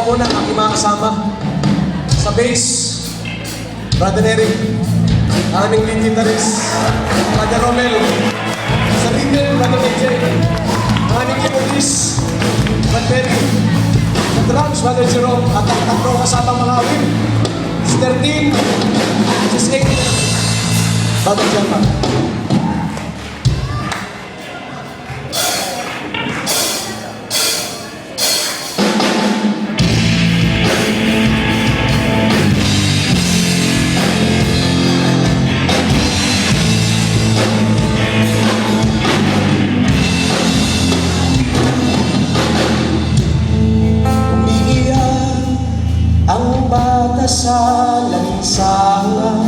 ko muna ang aking mga kasama. Sa bass, Brother Eric. Aming lead guitarist, Brother Romel. Sa leader, Brother AJ. Aming keyboardist, Brother Perry. Sa drums, Brother Jerome. At ang tatlong kasamang mga awin, Sister Dean, Sister 8, Brother Jerman. Sa lansangan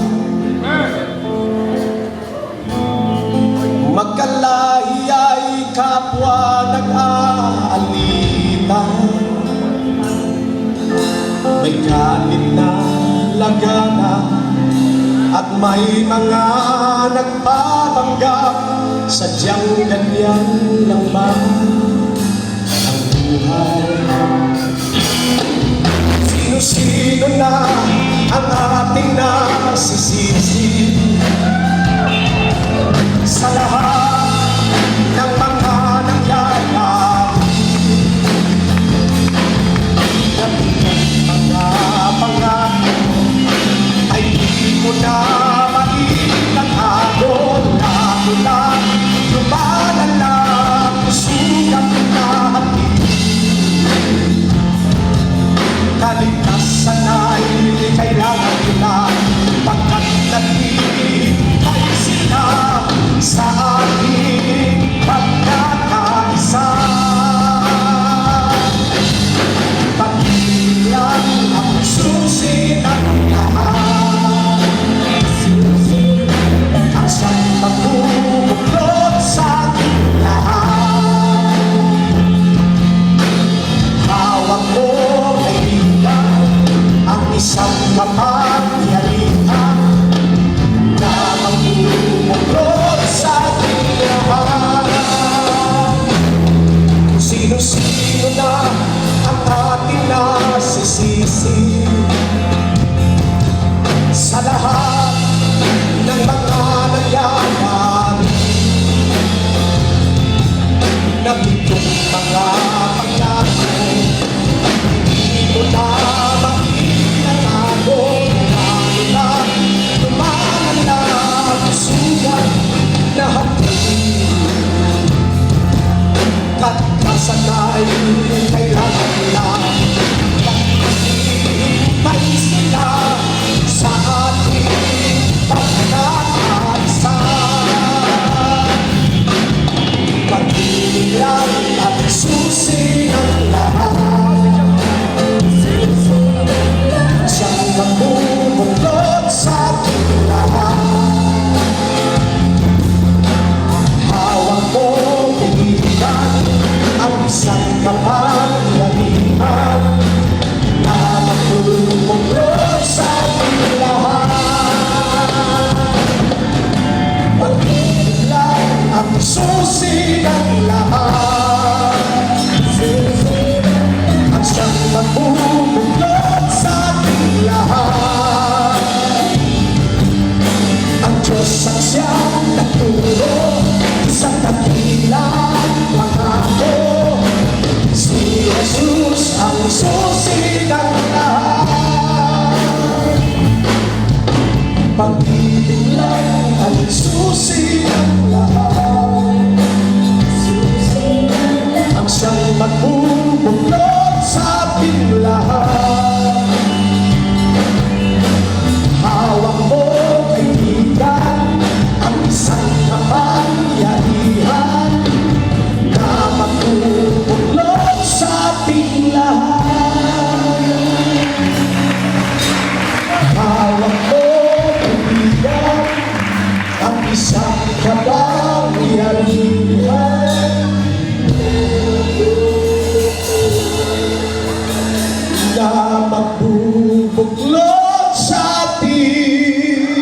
magkalahi ay kapwa nag-aalitan, may kanin na lagana at may mga nagpapanggap, sadyang ganyan lang ba ang buhay? Sino na ang ating nasisisi sa lahat ng mga nangyayari? Mga pangako ay di mo na maitatago, lalo lang lumalala, sugat na hati. Kaligtasan ay kailangan nila, pagkat naghihintay sila sa ating pagkakaisa. Pag-ibig lang ang susi ng lahat, ang siyang magbubuklod sa ating lahat. Hawak mo ang isang kapangyarihan na magbubuklod sa ating lahat. Kung sino-sino na ang ating nasisisi sa lahat ng mga nangyayari, nabitong mga pangako, hindi mo na makikitago, lalo na lumalang sugat na hati. Kaligtasan ay kailangan nila, maghihintay sila sa ating pagkakaisa. Pag-ibig lang ang susi ng lahat, siyang magbubuklod sa ating lahat. Hawak mo, kaibigan, ang isang kapangyarihan na magbubuklod sa ating lahat. Pag-ibig lang ang susi ng lahat, ang siyang magbubuklod sa ating lahat. Ang Diyos ang siyang nagturo sa dakilang pangako, si Jesus ang susi ng lahat. Pag-ibig lang ang susi ng lahat, ang siyang magbubuklod sa ating lahat. Hawak mo, kaibigan, ang isang kapangyarihan na magbubuklod sa ating lahat. Hawak mo, kaibigan, ang isang kapangyarihan na magbubuklod sa ating lahat.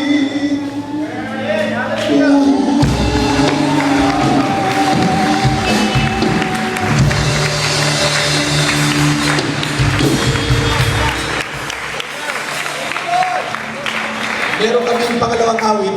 meron kaming pangalawang awit